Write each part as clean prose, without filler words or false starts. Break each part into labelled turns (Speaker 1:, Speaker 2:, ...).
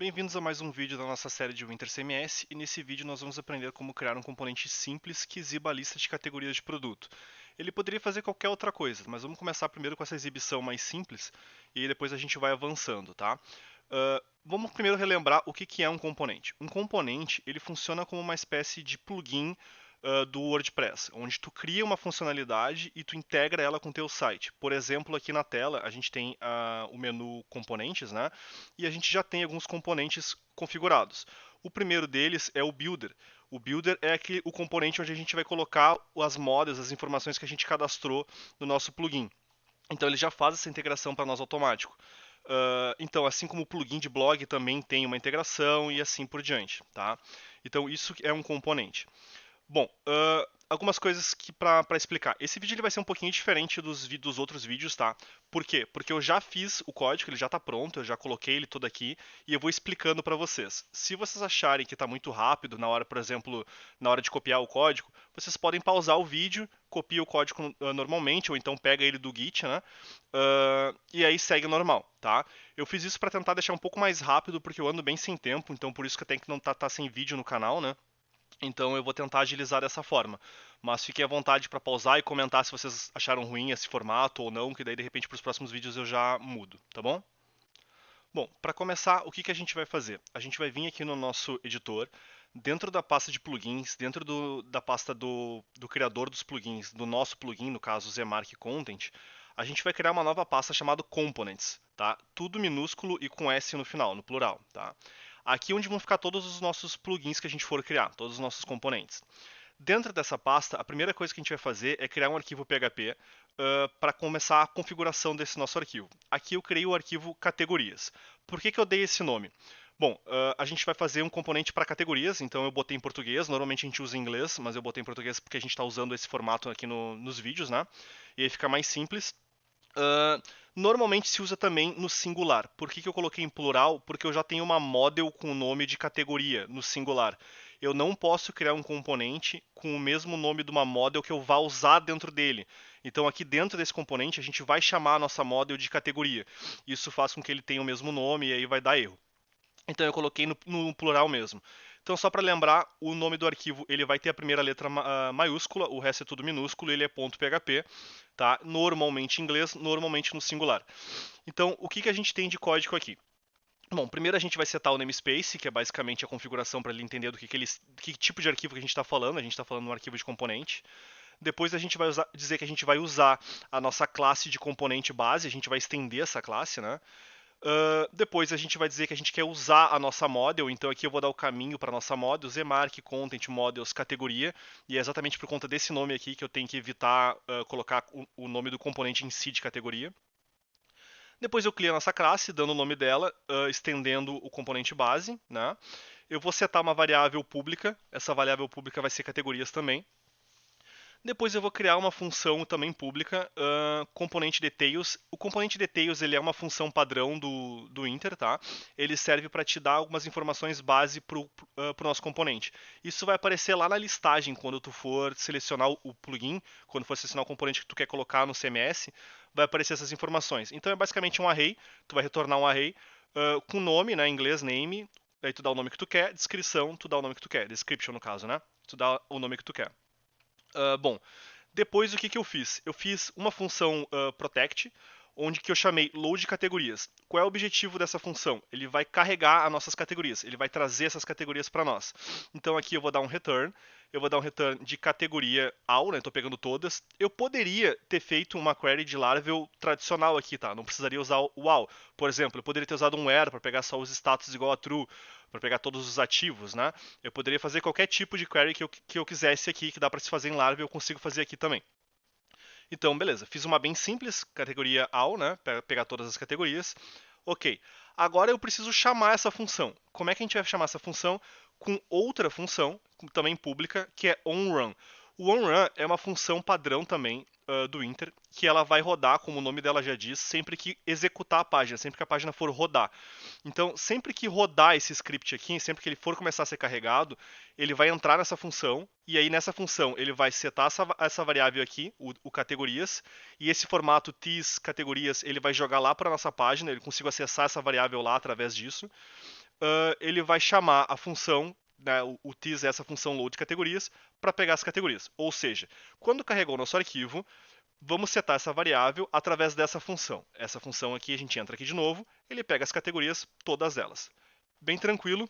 Speaker 1: Bem-vindos a mais um vídeo da nossa série de Winter CMS e nesse vídeo nós vamos aprender como criar um componente simples que exiba a lista de categorias de produto. Ele poderia fazer qualquer outra coisa, mas vamos começar primeiro com essa exibição mais simples e depois a gente vai avançando, tá? Vamos primeiro relembrar o que é um componente. Um componente ele funciona como uma espécie de plugin do WordPress, onde tu cria uma funcionalidade e tu integra ela com o teu site. Por exemplo, aqui na tela a gente tem o menu componentes, né? E a gente já tem alguns componentes configurados. O primeiro deles é o Builder. O Builder é o componente onde a gente vai colocar as modas, as informações que a gente cadastrou no nosso plugin. Então ele já faz essa integração para nós automático. Então, assim como o plugin de blog também tem uma integração e assim por diante, tá? Então isso é um componente. Bom, algumas coisas que para explicar. Esse vídeo ele vai ser um pouquinho diferente dos outros vídeos, tá? Por quê? Porque eu já fiz o código, ele já está pronto, eu já coloquei ele todo aqui e eu vou explicando para vocês. Se vocês acharem que está muito rápido na hora, por exemplo, na hora de copiar o código, vocês podem pausar o vídeo, copia o código normalmente ou então pega ele do Git, né? E aí segue normal, tá? Eu fiz isso para tentar deixar um pouco mais rápido porque eu ando bem sem tempo, então por isso que eu tenho que não tá sem vídeo no canal, né? Então eu vou tentar agilizar dessa forma. Mas fiquem à vontade para pausar e comentar se vocês acharam ruim esse formato ou não, que daí de repente para os próximos vídeos eu já mudo, tá bom? Bom, para começar, o que a gente vai fazer? A gente vai vir aqui no nosso editor, dentro da pasta de plugins, dentro da pasta do criador dos plugins, do nosso plugin, no caso Zmark Content, a gente vai criar uma nova pasta chamada Components, tá? Tudo minúsculo e com S no final, no plural, tá? Aqui é onde vão ficar todos os nossos plugins que a gente for criar, todos os nossos componentes. Dentro dessa pasta, a primeira coisa que a gente vai fazer é criar um arquivo PHP para começar a configuração desse nosso arquivo. Aqui eu criei o arquivo categorias. Por que eu dei esse nome? Bom, a gente vai fazer um componente para categorias, então eu botei em português, normalmente a gente usa em inglês, mas eu botei em português porque a gente está usando esse formato aqui nos vídeos, né? E aí fica mais simples. Normalmente se usa também no singular. Por que eu coloquei em plural? Porque eu já tenho uma model com o nome de categoria no singular. Eu não posso criar um componente com o mesmo nome de uma model que eu vá usar dentro dele. Então aqui dentro desse componente a gente vai chamar a nossa model de categoria. Isso faz com que ele tenha o mesmo nome e aí vai dar erro. Então eu coloquei no plural mesmo. Então só para lembrar, o nome do arquivo ele vai ter a primeira letra maiúscula, o resto é tudo minúsculo, ele é .php, tá? Normalmente em inglês, normalmente no singular. Então o que a gente tem de código aqui? Bom, primeiro a gente vai setar o namespace, que é basicamente a configuração para ele entender que tipo de arquivo que a gente está falando. A gente está falando de um arquivo de componente. Depois a gente vai dizer que a gente vai usar a nossa classe de componente base, a gente vai estender essa classe, né? Depois a gente vai dizer que a gente quer usar a nossa model, então aqui eu vou dar o caminho para a nossa model, Zmark Content Models categoria, e é exatamente por conta desse nome aqui que eu tenho que evitar colocar o nome do componente em si de categoria. Depois eu crio a nossa classe, dando o nome dela, estendendo o componente base, né? Eu vou setar uma variável pública, essa variável pública vai ser categorias também. Depois eu vou criar uma função também pública, componente details. O componente details ele é uma função padrão do Inter, tá? Ele serve para te dar algumas informações base para o nosso componente. Isso vai aparecer lá na listagem quando tu for selecionar o plugin, quando for selecionar o componente que tu quer colocar no CMS, vai aparecer essas informações. Então é basicamente um array, tu vai retornar um array com nome, né, em inglês name, aí tu dá o nome que tu quer, descrição, tu dá o nome que tu quer, description no caso, né? Tu dá o nome que tu quer. Bom, depois o que eu fiz? Eu fiz uma função protect, onde que eu chamei load categorias. Qual é o objetivo dessa função? Ele vai carregar as nossas categorias, ele vai trazer essas categorias para nós. Então aqui eu vou dar um return, eu vou dar um return de categoria all, né? Estou pegando todas. Eu poderia ter feito uma query de Laravel tradicional aqui, tá? Não precisaria usar o all. Por exemplo, eu poderia ter usado um where para pegar só os status igual a true, para pegar todos os ativos, né? Eu poderia fazer qualquer tipo de query que eu quisesse aqui, que dá para se fazer em Laravel, eu consigo fazer aqui também. Então, beleza, fiz uma bem simples, categoria all, né? Pegar todas as categorias. Ok, agora eu preciso chamar essa função. Como é que a gente vai chamar essa função? Com outra função, também pública, que é onRun. O onRun é uma função padrão também do Inter, que ela vai rodar, como o nome dela já diz, sempre que executar a página, sempre que a página for rodar. Então, sempre que rodar esse script aqui, sempre que ele for começar a ser carregado, ele vai entrar nessa função, e aí nessa função ele vai setar essa variável aqui, o categorias, e esse formato tis categorias ele vai jogar lá para a nossa página, ele consigo acessar essa variável lá através disso. ele vai chamar a função, né, utiliza essa função load categorias para pegar as categorias. Ou seja, quando carregou o nosso arquivo, vamos setar essa variável através dessa função. Essa função aqui, a gente entra aqui de novo, ele pega as categorias, todas elas. Bem tranquilo,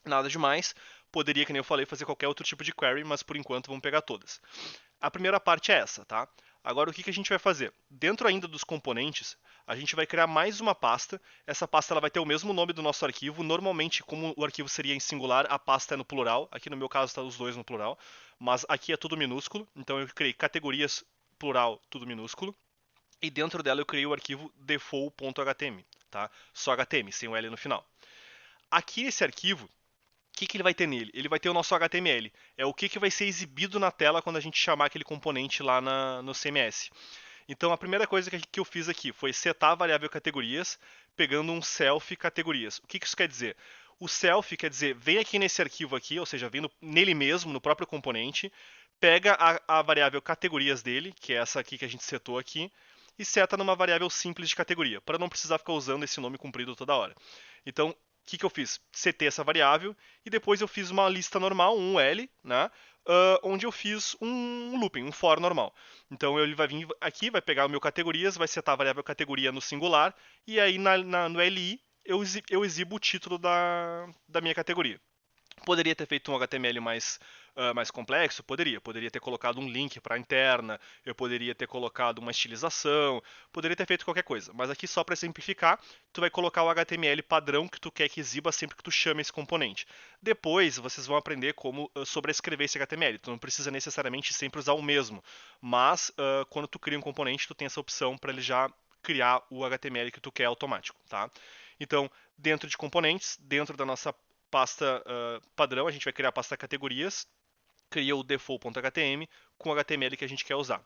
Speaker 1: nada demais. Poderia, que nem eu falei, fazer qualquer outro tipo de query, mas por enquanto vamos pegar todas. A primeira parte é essa, tá? Agora o que a gente vai fazer? Dentro ainda dos componentes, a gente vai criar mais uma pasta. Essa pasta ela vai ter o mesmo nome do nosso arquivo. Normalmente, como o arquivo seria em singular, a pasta é no plural. Aqui no meu caso está os dois no plural, mas aqui é tudo minúsculo. Então eu criei categorias plural, tudo minúsculo. E dentro dela eu criei o arquivo default.html, tá? Só HTML, sem o L no final. Aqui esse arquivo, o que ele vai ter nele? Ele vai ter o nosso HTML. É o que vai ser exibido na tela quando a gente chamar aquele componente lá no CMS. Então a primeira coisa que eu fiz aqui foi setar a variável categorias, pegando um self categorias. O que isso quer dizer? O self quer dizer, vem aqui nesse arquivo aqui, ou seja, vem nele mesmo, no próprio componente, pega a variável categorias dele, que é essa aqui que a gente setou aqui, e seta numa variável simples de categoria, para não precisar ficar usando esse nome comprido toda hora. Então, o que eu fiz? Setei essa variável e depois eu fiz uma lista normal, um L, né? Onde eu fiz um looping, um for normal. Então ele vai vir aqui, vai pegar o meu categorias, vai setar a variável categoria no singular, e aí no LI eu exibo o título da minha categoria. Poderia ter feito um HTML mais complexo? Poderia ter colocado um link para a interna, eu poderia ter colocado uma estilização, poderia ter feito qualquer coisa. Mas aqui, só para simplificar, tu vai colocar o HTML padrão que tu quer que exiba sempre que tu chama esse componente. Depois, vocês vão aprender como sobrescrever esse HTML. Tu não precisa necessariamente sempre usar o mesmo. Mas, quando tu cria um componente, tu tem essa opção para ele já criar o HTML que tu quer automático, tá? Então, dentro de componentes, dentro da nossa pasta padrão, a gente vai criar a pasta categorias, cria o default.html com o HTML que a gente quer usar.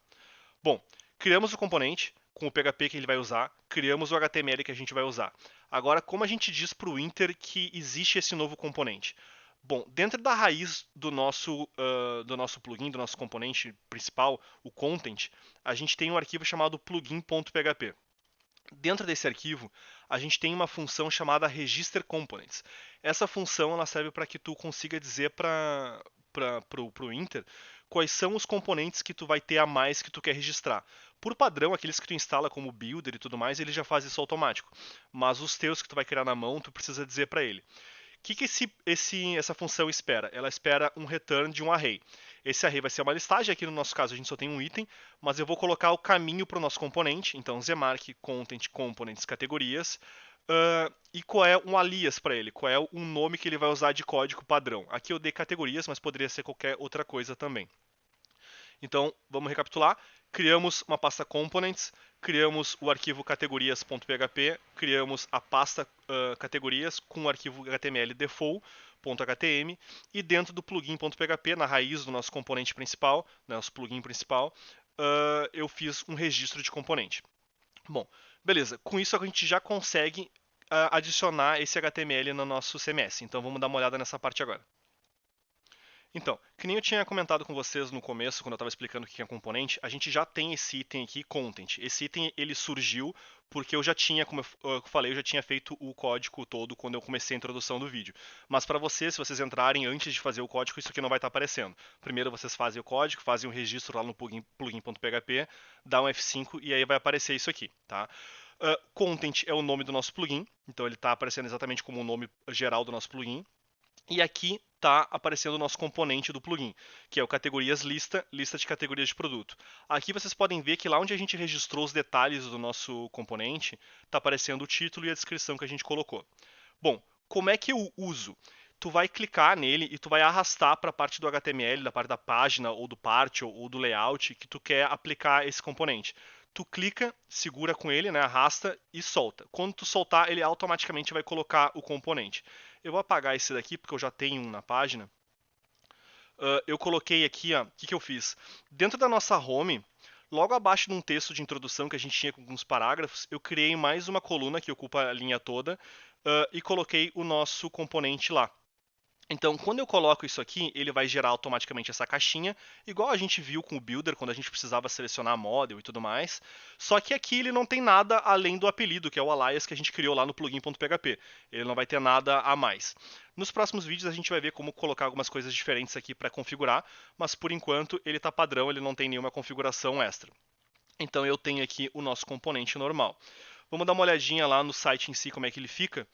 Speaker 1: Bom, criamos o componente com o PHP que ele vai usar, criamos o HTML que a gente vai usar. Agora, como a gente diz para o Inter que existe esse novo componente? Bom, dentro da raiz do nosso plugin, do nosso componente principal, o content, a gente tem um arquivo chamado plugin.php. Dentro desse arquivo, a gente tem uma função chamada register components. Essa função ela serve para que tu consiga dizer para o Inter quais são os componentes que tu vai ter a mais que tu quer registrar. Por padrão, aqueles que tu instala como builder e tudo mais, ele já faz isso automático. Mas os teus que tu vai criar na mão, tu precisa dizer para ele. O que essa função espera? Ela espera um return de um array. Esse array vai ser uma listagem, aqui no nosso caso a gente só tem um item, mas eu vou colocar o caminho para o nosso componente, então zmark, content, components, categorias, e qual é um alias para ele, qual é um nome que ele vai usar de código padrão. Aqui eu dei categorias, mas poderia ser qualquer outra coisa também. Então, vamos recapitular. Criamos uma pasta components, criamos o arquivo categorias.php, criamos a pasta categorias com o arquivo HTML default.html e dentro do plugin.php, na raiz do nosso componente principal, nosso plugin principal, eu fiz um registro de componente. Bom, beleza. Com isso a gente já consegue adicionar esse HTML no nosso CMS. Então vamos dar uma olhada nessa parte agora. Então, que nem eu tinha comentado com vocês no começo, quando eu estava explicando o que é componente, a gente já tem esse item aqui, content. Esse item ele surgiu porque eu já tinha, como eu falei, eu já tinha feito o código todo quando eu comecei a introdução do vídeo. Mas para vocês, se vocês entrarem antes de fazer o código, isso aqui não vai estar aparecendo. Primeiro vocês fazem o código, fazem um registro lá no plugin.php, dá um F5 e aí vai aparecer isso aqui, tá? Content é o nome do nosso plugin, então ele está aparecendo exatamente como o nome geral do nosso plugin. E aqui está aparecendo o nosso componente do plugin, que é o categorias lista, lista de categorias de produto. Aqui vocês podem ver que lá onde a gente registrou os detalhes do nosso componente, está aparecendo o título e a descrição que a gente colocou. Bom, como é que eu uso? Tu vai clicar nele e tu vai arrastar para a parte do HTML, da parte da página, ou do part, ou do layout, que tu quer aplicar esse componente. Tu clica, segura com ele, né, arrasta e solta. Quando tu soltar, ele automaticamente vai colocar o componente. Eu vou apagar esse daqui porque eu já tenho um na página. Eu coloquei aqui, o que eu fiz? Dentro da nossa home, logo abaixo de um texto de introdução que a gente tinha com alguns parágrafos, eu criei mais uma coluna que ocupa a linha toda e coloquei o nosso componente lá. Então, quando eu coloco isso aqui, ele vai gerar automaticamente essa caixinha, igual a gente viu com o Builder, quando a gente precisava selecionar model e tudo mais. Só que aqui ele não tem nada além do apelido, que é o alias que a gente criou lá no plugin.php. Ele não vai ter nada a mais. Nos próximos vídeos a gente vai ver como colocar algumas coisas diferentes aqui para configurar, mas por enquanto ele está padrão, ele não tem nenhuma configuração extra. Então eu tenho aqui o nosso componente normal. Vamos dar uma olhadinha lá no site em si como é que ele fica.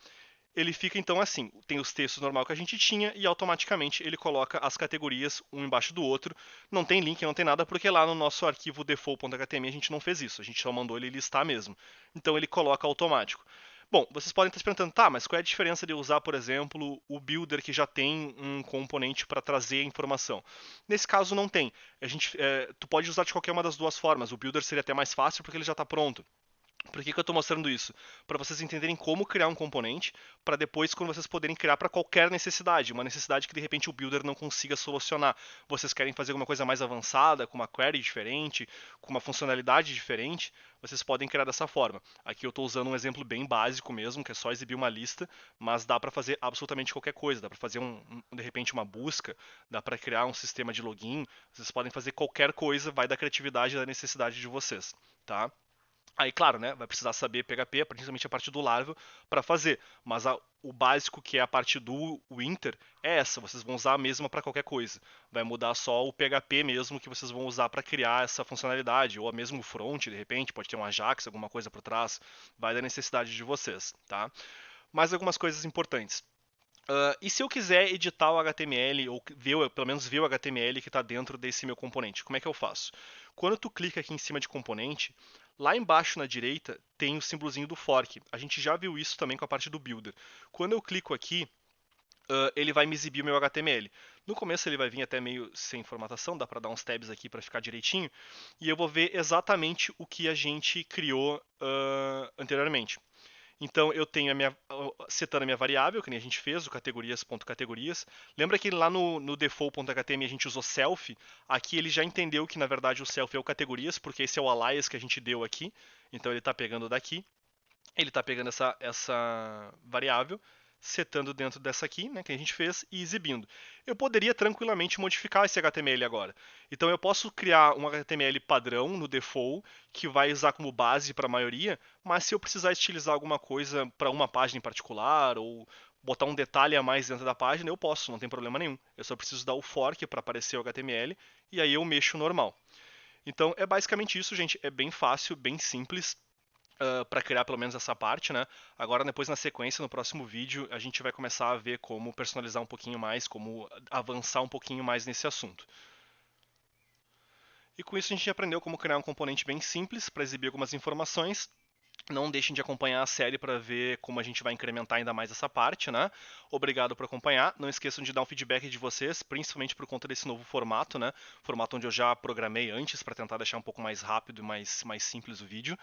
Speaker 1: Ele fica então assim, tem os textos normal que a gente tinha e automaticamente ele coloca as categorias um embaixo do outro. Não tem link, não tem nada, porque lá no nosso arquivo default.html a gente não fez isso, a gente só mandou ele listar mesmo. Então ele coloca automático. Bom, vocês podem estar se perguntando, tá, mas qual é a diferença de usar, por exemplo, o builder que já tem um componente para trazer a informação? Nesse caso não tem. Tu pode usar de qualquer uma das duas formas. O builder seria até mais fácil porque ele já está pronto. Por que eu estou mostrando isso? Para vocês entenderem como criar um componente, para depois, quando vocês poderem criar para qualquer necessidade, uma necessidade que de repente o builder não consiga solucionar. Vocês querem fazer alguma coisa mais avançada, com uma query diferente, com uma funcionalidade diferente, vocês podem criar dessa forma. Aqui eu estou usando um exemplo bem básico mesmo, que é só exibir uma lista, mas dá para fazer absolutamente qualquer coisa. Dá para fazer de repente uma busca, dá para criar um sistema de login. Vocês podem fazer qualquer coisa, vai da criatividade e da necessidade de vocês, tá? Aí, claro, né, vai precisar saber PHP, principalmente a parte do Laravel, para fazer. Mas o básico, que é a parte do Winter, é essa. Vocês vão usar a mesma para qualquer coisa. Vai mudar só o PHP mesmo que vocês vão usar para criar essa funcionalidade. Ou mesmo o front, de repente, pode ter um Ajax, alguma coisa por trás. Vai da necessidade de vocês, tá? Mais algumas coisas importantes. E se eu quiser editar o HTML, ou pelo menos ver o HTML que está dentro desse meu componente, como é que eu faço? Quando tu clica aqui em cima de componente, lá embaixo na direita tem o símbolozinho do fork. A gente já viu isso também com a parte do builder. Quando eu clico aqui, ele vai me exibir o meu HTML. No começo ele vai vir até meio sem formatação, dá para dar uns tabs aqui para ficar direitinho, e eu vou ver exatamente o que a gente criou anteriormente. Então eu tenho setando a minha variável, que nem a gente fez, o categorias.categorias. Lembra que lá no default.html a gente usou self? Aqui ele já entendeu que na verdade o self é o categorias, porque esse é o alias que a gente deu aqui. Então ele está pegando daqui, ele está pegando essa variável, setando dentro dessa aqui, né, que a gente fez, e exibindo. Eu poderia tranquilamente modificar esse HTML agora. Então eu posso criar um HTML padrão no default, que vai usar como base para a maioria, mas se eu precisar estilizar alguma coisa para uma página em particular, ou botar um detalhe a mais dentro da página, eu posso, não tem problema nenhum. Eu só preciso dar o fork para aparecer o HTML, e aí eu mexo normal. Então é basicamente isso, gente. É bem fácil, bem simples para criar pelo menos essa parte, né? Agora, depois na sequência, no próximo vídeo, a gente vai começar a ver como personalizar um pouquinho mais, como avançar um pouquinho mais nesse assunto. E com isso a gente aprendeu como criar um componente bem simples para exibir algumas informações. Não deixem de acompanhar a série para ver como a gente vai incrementar ainda mais essa parte, né? Obrigado por acompanhar. Não esqueçam de dar um feedback de vocês, principalmente por conta desse novo formato, né? Formato onde eu já programei antes para tentar deixar um pouco mais rápido e mais simples o vídeo.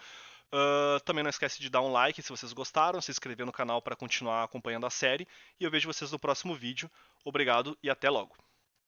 Speaker 1: Também não esquece de dar um like se vocês gostaram, se inscrever no canal para continuar acompanhando a série. E eu vejo vocês no próximo vídeo. Obrigado e até logo.